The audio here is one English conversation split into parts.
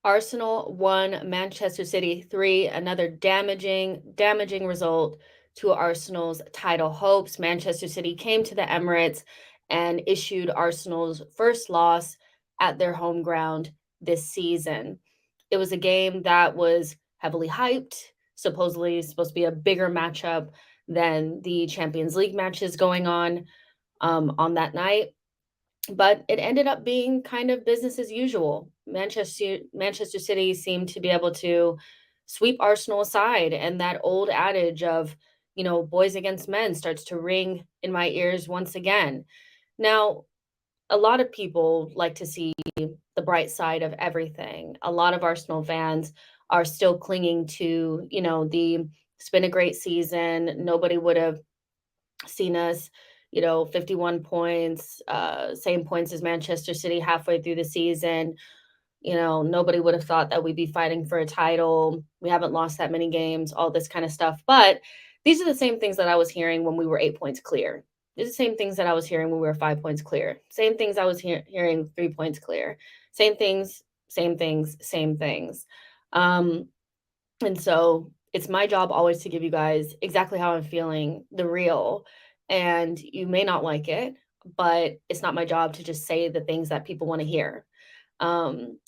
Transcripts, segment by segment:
Arsenal 1, Manchester City 3, another damaging result to Arsenal's title hopes. Manchester City came to the Emirates and issued Arsenal's first loss at their home ground this season. It was a game that was heavily hyped, supposedly supposed to be a bigger matchup than the Champions League matches going on that night, but it ended up being kind of business as usual. Manchester City seemed to be able to sweep Arsenal aside, and that old adage of, boys against men starts to ring in my ears once again. Now, a lot of people like to see the bright side of everything. A lot of Arsenal fans are still clinging to, the it's been a great season. Nobody would have seen us, 51 points, same points as Manchester City halfway through the season. Nobody would have thought that we'd be fighting for a title. We haven't lost that many games, all this kind of stuff. But these are the same things that I was hearing when we were 8 points clear. These are the same things that I was hearing when we were 5 points clear. Same things I was hearing 3 points clear. Same things, same things, same things. And so it's my job always to give you guys exactly how I'm feeling, the real. And you may not like it, but it's not my job to just say the things that people want to hear.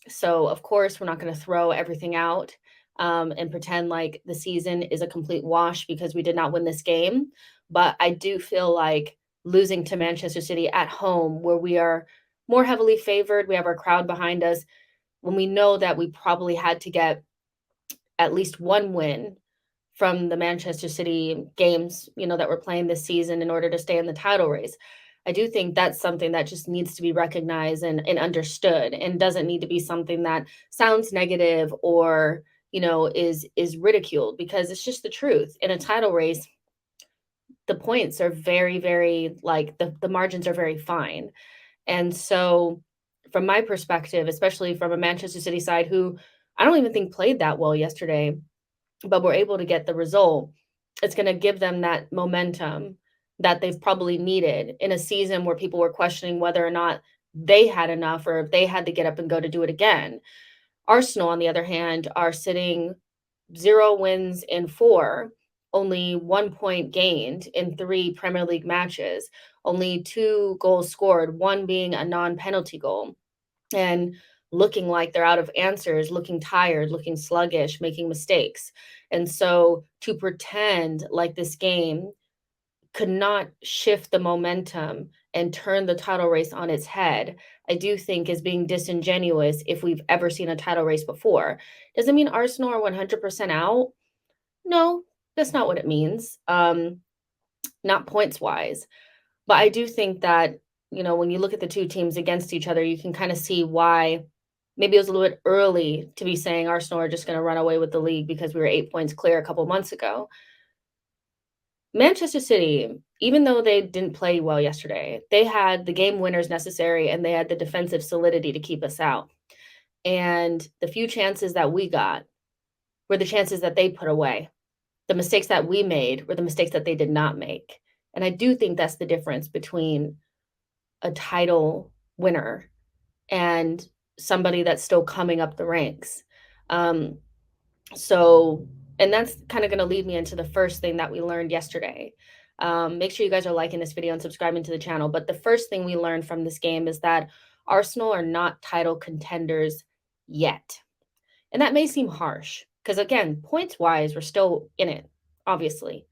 So of course, we're not going to throw everything out and pretend like the season is a complete wash because we did not win this game. But I do feel like losing to Manchester City at home, where we are more heavily favored, we have our crowd behind us, when we know that we probably had to get at least one win from the Manchester City games, that we're playing this season in order to stay in the title race. I do think that's something that just needs to be recognized and understood, and doesn't need to be something that sounds negative or, is ridiculed, because it's just the truth. In a title race, the points are very, very, like, the margins are very fine. And so from my perspective, especially from a Manchester City side who I don't even think played that well yesterday, but were able to get the result, it's going to give them that momentum that they've probably needed in a season where people were questioning whether or not they had enough or if they had to get up and go to do it again. Arsenal, on the other hand, are sitting 0 wins in 4, only 1 point gained in 3 Premier League matches, only 2 goals scored, one being a non-penalty goal, and looking like they're out of answers, looking tired, looking sluggish, making mistakes. And so to pretend like this game could not shift the momentum and turn the title race on its head, I do think is being disingenuous if we've ever seen a title race before. Does it mean Arsenal are 100% out? No, that's not what it means. Not points wise. But I do think that, when you look at the two teams against each other, you can kind of see why maybe it was a little bit early to be saying Arsenal are just going to run away with the league because we were 8 points clear a couple months ago. Manchester City, even though they didn't play well yesterday, they had the game winners necessary and they had the defensive solidity to keep us out. And the few chances that we got were the chances that they put away. The mistakes that we made were the mistakes that they did not make. And I do think that's the difference between a title winner and somebody that's still coming up the ranks. Um, so, and that's kind of going to lead me into the first thing that we learned yesterday. Make sure you guys are liking this video and subscribing to the channel. But the first thing we learned from this game is that Arsenal are not title contenders yet. And that may seem harsh because, again, points-wise, we're still in it, obviously.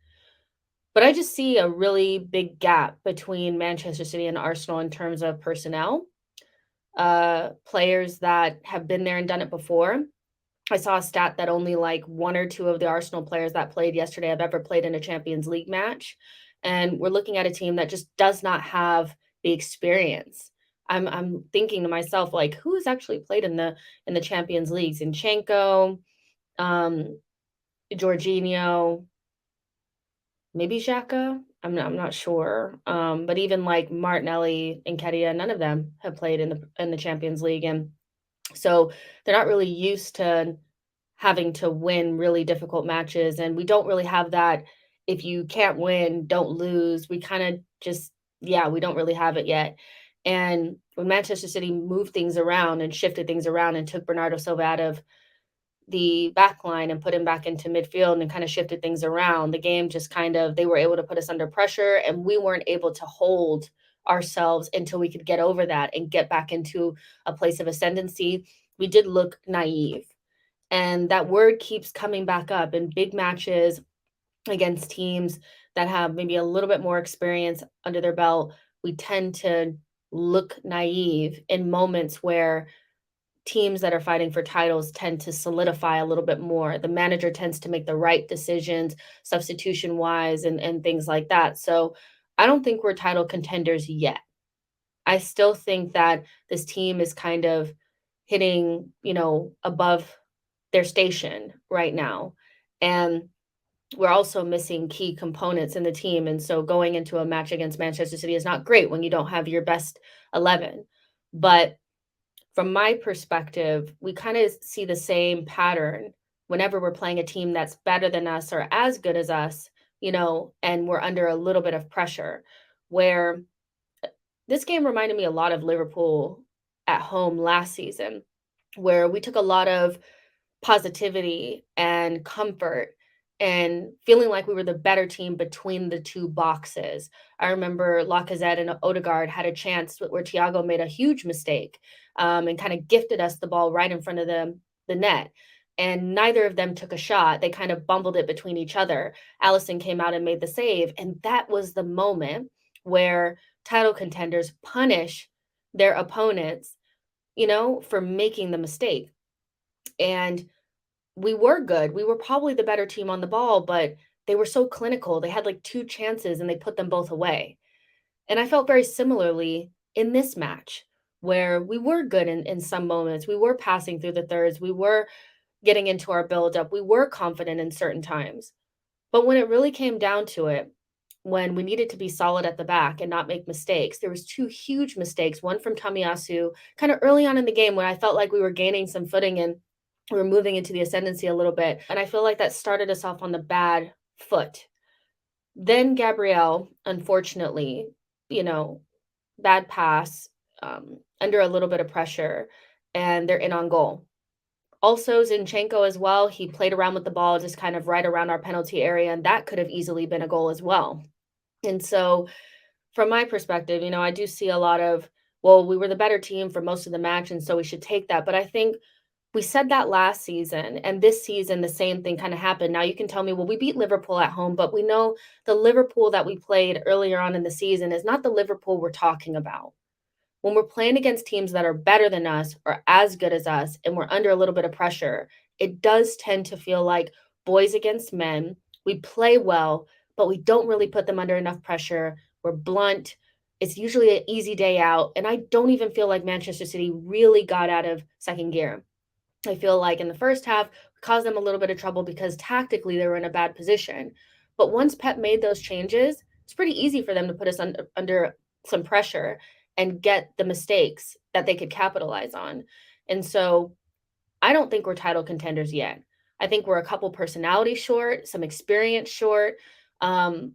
But I just see a really big gap between Manchester City and Arsenal in terms of personnel, players that have been there and done it before. I saw a stat that only like 1 or 2 of the Arsenal players that played yesterday have ever played in a Champions League match. And we're looking at a team that just does not have the experience. I'm thinking to myself, like, who's actually played in the Champions League? Zinchenko, Jorginho, maybe Xhaka. I'm not sure. But even like Martinelli and Nketiah, none of them have played in the Champions League, and so they're not really used to having to win really difficult matches. And we don't really have that. If you can't win, don't lose. We kind of just, yeah, we don't really have it yet. And when Manchester City moved things around and shifted things around and took Bernardo Silva out of the back line and put him back into midfield and kind of shifted things around, the game just kind of they were able to put us under pressure and we weren't able to hold ourselves until we could get over that and get back into a place of ascendancy. We did look naive. And that word keeps coming back up in big matches against teams that have maybe a little bit more experience under their belt. We tend to look naive in moments where teams that are fighting for titles tend to solidify a little bit more. The manager tends to make the right decisions, substitution wise, and things like that. So I don't think we're title contenders yet. I still think that this team is kind of hitting, above their station right now. And we're also missing key components in the team. And so going into a match against Manchester City is not great when you don't have your best 11. But from my perspective, we kind of see the same pattern whenever we're playing a team that's better than us or as good as us, and we're under a little bit of pressure. Where this game reminded me a lot of Liverpool at home last season, where we took a lot of positivity and comfort and feeling like we were the better team between the two boxes. I remember Lacazette and Odegaard had a chance where Thiago made a huge mistake, and kind of gifted us the ball right in front of the net. And neither of them took a shot. They kind of bumbled it between each other. Allison came out and made the save. And that was the moment where title contenders punish their opponents, for making the mistake. And we were good. We were probably the better team on the ball, but they were so clinical. They had like two chances and they put them both away. And I felt very similarly in this match where we were good in some moments. We were passing through the thirds. We were getting into our buildup. We were confident in certain times. But when it really came down to it, when we needed to be solid at the back and not make mistakes, there was two huge mistakes. One from Tomiyasu, kind of early on in the game when I felt like we were gaining some footing and we were moving into the ascendancy a little bit. And I feel like that started us off on the bad foot. Then Gabriel, unfortunately, you know, bad pass, under a little bit of pressure, and they're in on goal. Also, Zinchenko as well, he played around with the ball just kind of right around our penalty area, and that could have easily been a goal as well. And so, from my perspective, I do see a lot of, well, we were the better team for most of the match, and so we should take that. But I think we said that last season, and this season, the same thing kind of happened. Now, you can tell me, well, we beat Liverpool at home, but we know the Liverpool that we played earlier on in the season is not the Liverpool we're talking about. When we're playing against teams that are better than us or as good as us and we're under a little bit of pressure, it does tend to feel like boys against men. We play well, but we don't really put them under enough pressure. We're blunt. It's usually an easy day out. And I don't even feel like Manchester City really got out of second gear. I feel like in the first half, we caused them a little bit of trouble because tactically they were in a bad position. But once Pep made those changes, it's pretty easy for them to put us under some pressure and get the mistakes that they could capitalize on. And so I don't think we're title contenders yet. I think we're a couple personalities short, some experience short. Um,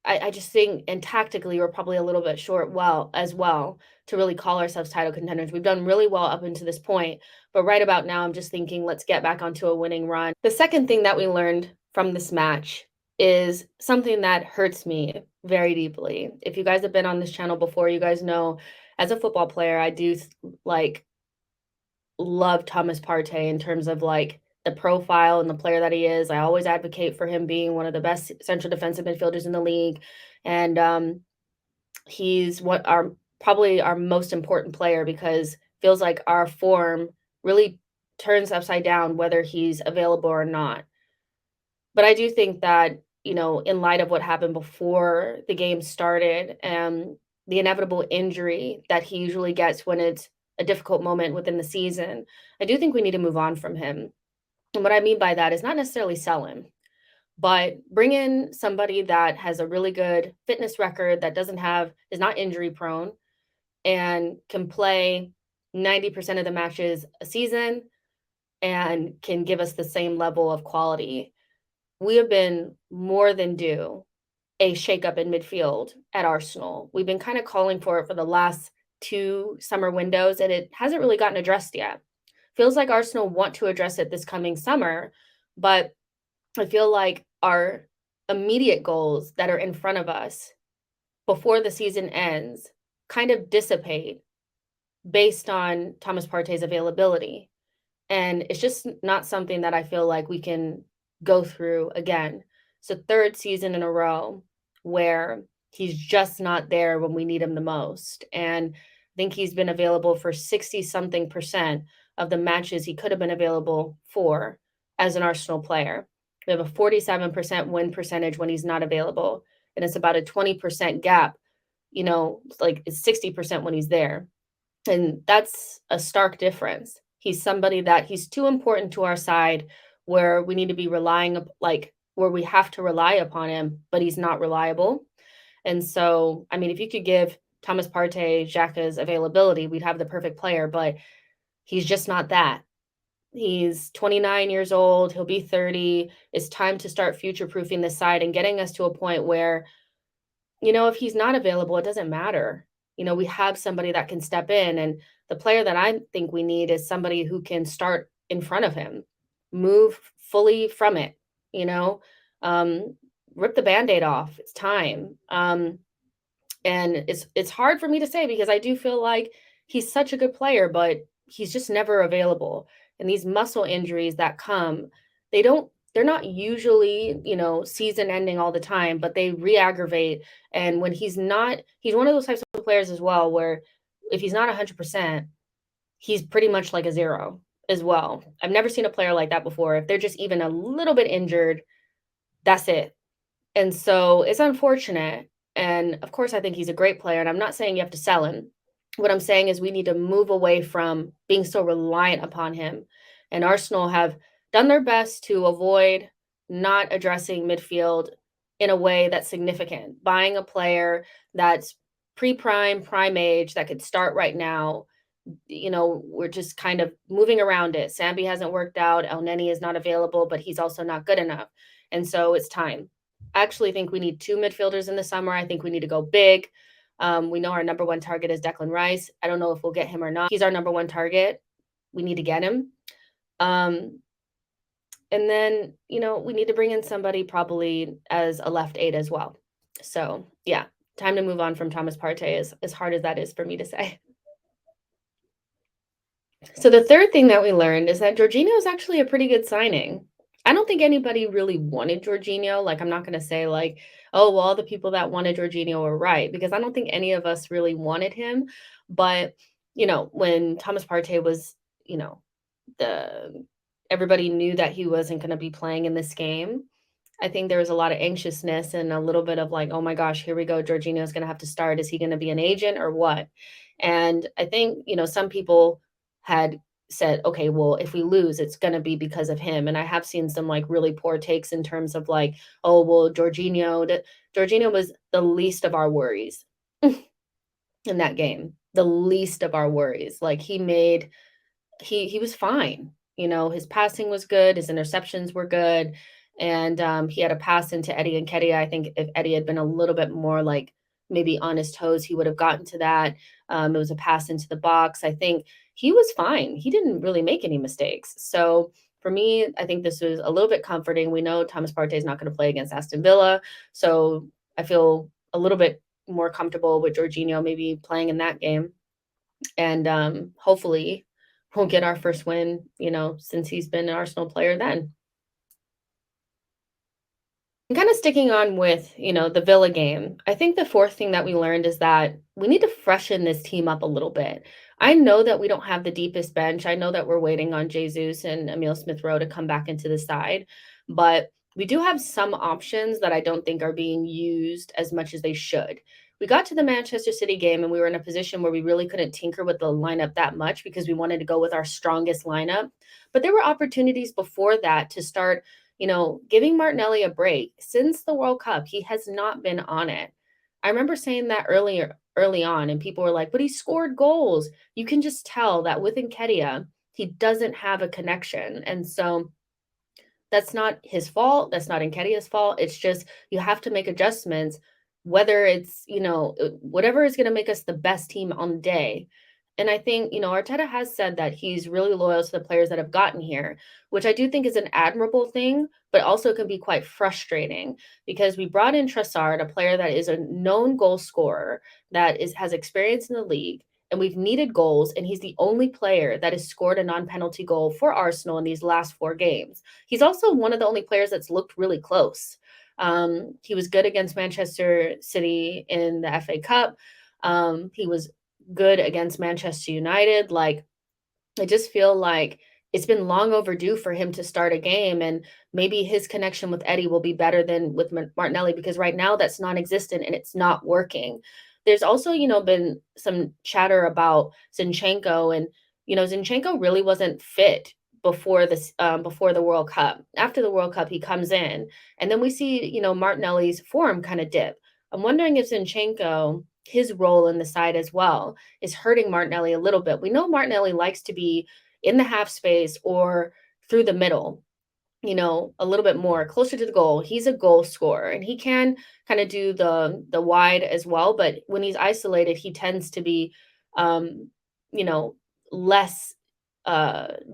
I just think, and tactically, we're probably a little bit short, well, as well, to really call ourselves title contenders. We've done really well up until this point, but right about now, I'm just thinking, let's get back onto a winning run. The second thing that we learned from this match is something that hurts me very deeply. If you guys have been on this channel before, you guys know, as a football player, I do like love Thomas Partey in terms of like the profile and the player that he is. I always advocate for him being one of the best central defensive midfielders in the league. And he's what our probably our most important player because feels like our form really turns upside down whether he's available or not. But I do think that, in light of what happened before the game started and the inevitable injury that he usually gets when it's a difficult moment within the season, I do think we need to move on from him. And what I mean by that is not necessarily sell him, but bring in somebody that has a really good fitness record, that is not injury prone, and can play 90% of the matches a season and can give us the same level of quality. We have been more than due a shakeup in midfield at Arsenal. We've been kind of calling for it for the last 2 summer windows, and it hasn't really gotten addressed yet. Feels like Arsenal want to address it this coming summer, but I feel like our immediate goals that are in front of us before the season ends kind of dissipate based on Thomas Partey's availability. And it's just not something that I feel like we can go through again. It's the 3rd season in a row where he's just not there when we need him the most. And I think he's been available for 60 something percent of the matches he could have been available for as an Arsenal player. We have a 47% win percentage when he's not available. And it's about a 20% gap, like it's 60% when he's there. And that's a stark difference. He's somebody that he's too important to our side where we need to be where we have to rely upon him, but he's not reliable. And so, I mean, if you could give Thomas Partey Xhaka's availability, we'd have the perfect player, but he's just not that. He's 29 years old, he'll be 30. It's time to start future proofing this side and getting us to a point where if he's not available, it doesn't matter. We have somebody that can step in, and the player that I think we need is somebody who can start in front of him, move fully from it, you know, um, rip the Band-Aid off. It's time. And it's hard for me to say because I do feel like he's such a good player, but he's just never available. And these muscle injuries that come, they're not usually, season ending all the time, but they re-aggravate. And when he's not, he's one of those types of players as well, where if he's not 100%, he's pretty much like a zero as well. I've never seen a player like that before. If they're just even a little bit injured, that's it. And so it's unfortunate. And of course, I think he's a great player. And I'm not saying you have to sell him. What I'm saying is we need to move away from being so reliant upon him. And Arsenal have done their best to avoid not addressing midfield in a way that's significant. Buying a player that's prime age that could start right now. We're just kind of moving around it. Sambi hasn't worked out. El Neni is not available, but he's also not good enough. And so it's time. I actually think we need 2 midfielders in the summer. I think we need to go big. We know our number 1 target is Declan Rice. I don't know if we'll get him or not. He's our number 1 target. We need to get him. And then, we need to bring in somebody probably as a left 8 as well. So, yeah, time to move on from Thomas Partey, as hard as that is for me to say. So the third thing that we learned is that Jorginho is actually a pretty good signing. I don't think anybody really wanted Jorginho. Like, I'm not going to say like, oh, well, all the people that wanted Jorginho were right, because I don't think any of us really wanted him. But, when Thomas Partey was, the everybody knew that he wasn't going to be playing in this game. I think there was a lot of anxiousness and a little bit of like, oh my gosh, here we go. Jorginho is going to have to start. Is he going to be an agent or what? And I think, some people had said, okay, well, if we lose, it's going to be because of him. And I have seen some like really poor takes in terms of like, oh, well, Jorginho was the least of our worries in that game, the least of our worries. Like he was fine. His passing was good. His interceptions were good. And he had a pass into Eddie Nketiah. I think if Eddie had been a little bit more like maybe on his toes, he would have gotten to that. It was a pass into the box. I think he was fine. He didn't really make any mistakes. So for me, I think this was a little bit comforting. We know Thomas Partey is not going to play against Aston Villa. So I feel a little bit more comfortable with Jorginho maybe playing in that game. And hopefully we'll get our first win, since he's been an Arsenal player then. And kind of sticking on with, the Villa game, I think the fourth thing that we learned is that we need to freshen this team up a little bit. I know that we don't have the deepest bench. I know that we're waiting on Jesus and Emil Smith Rowe to come back into the side, but we do have some options that I don't think are being used as much as they should. We got to the Manchester City game and we were in a position where we really couldn't tinker with the lineup that much because we wanted to go with our strongest lineup. But there were opportunities before that to start giving Martinelli a break. Since the World Cup, he has not been on it. I remember saying that early on, and people were like, but he scored goals. You can just tell that with Nketiah, he doesn't have a connection. And so That's not his fault, that's not Nketiah's fault, it's just you have to make adjustments, whether it's, whatever is gonna make us the best team on the day. And I think, Arteta has said that he's really loyal to the players that have gotten here, which I do think is an admirable thing, but also can be quite frustrating because we brought in Trossard, a player that is a known goal scorer, that has experience in the league, and we've needed goals, and he's the only player that has scored a non-penalty goal for Arsenal in these last 4 games. He's also one of the only players that's looked really close. He was good against Manchester City in the FA Cup. He was good against Manchester United. Like, I just feel like it's been long overdue for him to start a game, and maybe his connection with Eddie will be better than with Martinelli because right now that's non-existent and it's not working. There's also, been some chatter about Zinchenko, and Zinchenko really wasn't fit before the World Cup. After the World Cup, he comes in, and then we see Martinelli's form kind of dip. I'm wondering if Zinchenko, his role in the side as well, is hurting Martinelli a little bit. We know Martinelli likes to be in the half space or through the middle, a little bit more closer to the goal. He's a goal scorer and he can kind of do the wide as well, but when he's isolated, he tends to be you know, less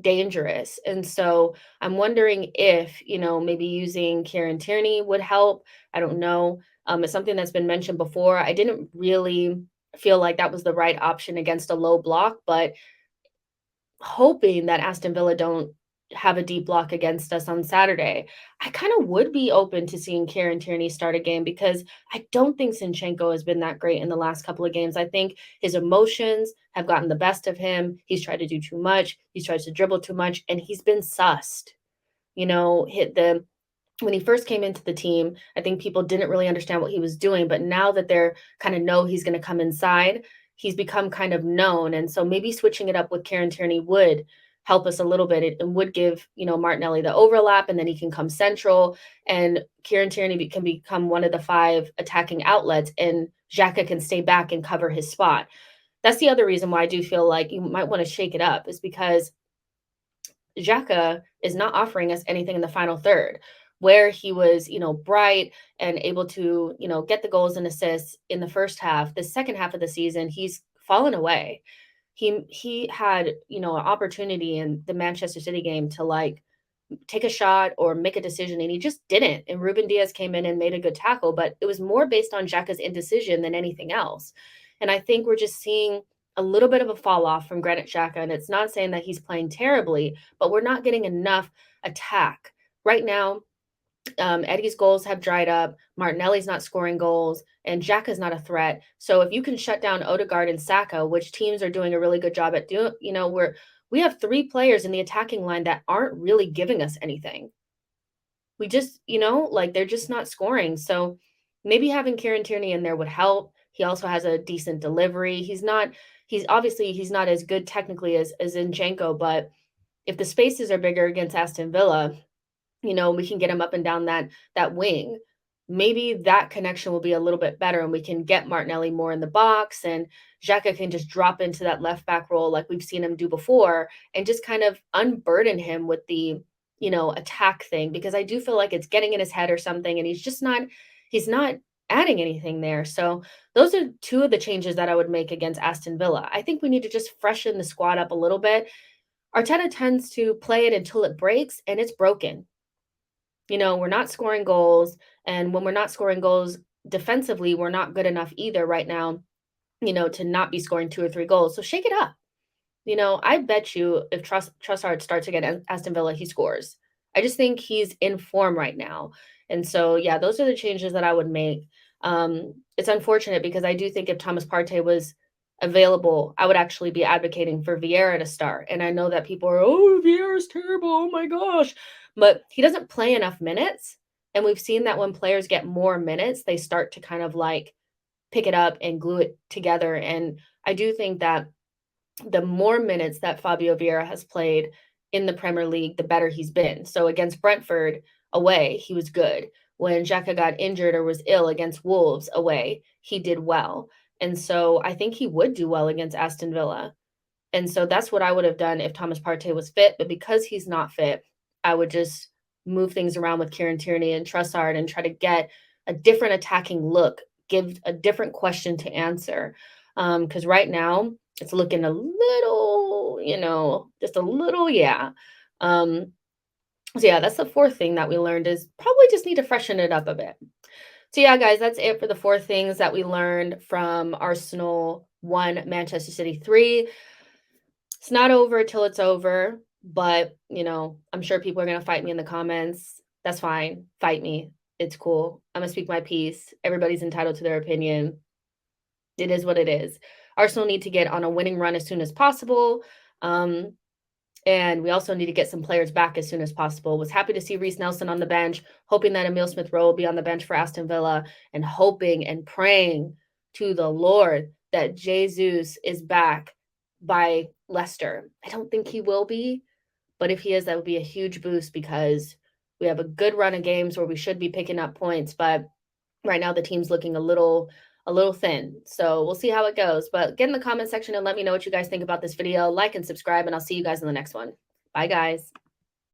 dangerous. And so I'm wondering if, maybe using Kieran Tierney would help. I don't know. It's something that's been mentioned before. I didn't really feel like that was the right option against a low block, but hoping that Aston Villa don't have a deep block against us on Saturday, I kind of would be open to seeing Kieran Tierney start a game because I don't think Zinchenko has been that great in the last couple of games. I think his emotions have gotten the best of him. He's tried to do too much. He's tried to dribble too much, and he's been sussed. Hit the when he first came into the team, I think people didn't really understand what he was doing, but now that they're kind of know he's going to come inside, he's become kind of known. And so maybe switching it up with Kieran Tierney would help us a little bit. It would give, Martinelli the overlap, and then he can come central, and Kieran Tierney can become one of the 5 attacking outlets, and Xhaka can stay back and cover his spot. That's the other reason why I do feel like you might want to shake it up, is because Xhaka is not offering us anything in the final third, where he was, bright and able to, get the goals and assists in the first half. The second half of the season, he's fallen away. He had, an opportunity in the Manchester City game to like take a shot or make a decision, and he just didn't. And Ruben Diaz came in and made a good tackle, but it was more based on Xhaka's indecision than anything else. And I think we're just seeing a little bit of a fall off from Granit Xhaka, and it's not saying that he's playing terribly, but we're not getting enough attack right now. Eddie's goals have dried up. Martinelli's not scoring goals, and Xhaka's not a threat. So if you can shut down Odegaard and Saka, which teams are doing a really good job at doing, we have 3 players in the attacking line that aren't really giving us anything. We just, like they're just not scoring. So maybe having Kieran Tierney in there would help. He also has a decent delivery. He's not as good technically as Zinchenko, but if the spaces are bigger against Aston Villa, we can get him up and down that wing. Maybe that connection will be a little bit better, and we can get Martinelli more in the box, and Xhaka can just drop into that left back role like we've seen him do before, and just kind of unburden him with the, attack thing, because I do feel like it's getting in his head or something, and he's not adding anything there. So those are 2 of the changes that I would make against Aston Villa. I think we need to just freshen the squad up a little bit. Arteta tends to play it until it breaks, and it's broken. We're not scoring goals, and when we're not scoring goals defensively, we're not good enough either right now, to not be scoring 2 or 3 goals. So shake it up. I bet you if Trossard starts again Aston Villa, he scores. I just think he's in form right now. And so, yeah, those are the changes that I would make. It's unfortunate because I do think if Thomas Partey was available, I would actually be advocating for Vieira to start. And I know that people are, oh, Vieira's terrible. Oh my gosh. But he doesn't play enough minutes. And we've seen that when players get more minutes, they start to kind of like pick it up and glue it together. And I do think that the more minutes that Fabio Vieira has played in the Premier League, the better he's been. So against Brentford away, he was good. When Xhaka got injured or was ill against Wolves away, he did well. And so I think he would do well against Aston Villa. And so that's what I would have done if Thomas Partey was fit. But because he's not fit, I would just move things around with Kieran Tierney and Trossard and try to get a different attacking look, give a different question to answer. Because right now it's looking a little, just a little, yeah. So yeah, that's the fourth thing that we learned is probably just need to freshen it up a bit. So yeah, guys, that's it for the four things that we learned from Arsenal 1, Manchester City 3. It's not over till it's over, but I'm sure people are gonna fight me in the comments. That's fine. Fight me. It's cool. I'm gonna speak my piece. Everybody's entitled to their opinion. It is what it is. Arsenal need to get on a winning run as soon as possible. And we also need to get some players back as soon as possible. Was happy to see Reiss Nelson on the bench, hoping that Emile Smith-Rowe will be on the bench for Aston Villa, and hoping and praying to the Lord that Jesus is back by Leicester. I don't think he will be, but if he is, that would be a huge boost because we have a good run of games where we should be picking up points, but right now the team's looking a little thin. So we'll see how it goes. But get in the comment section and let me know what you guys think about this video. Like and subscribe, and I'll see you guys in the next one. Bye, guys.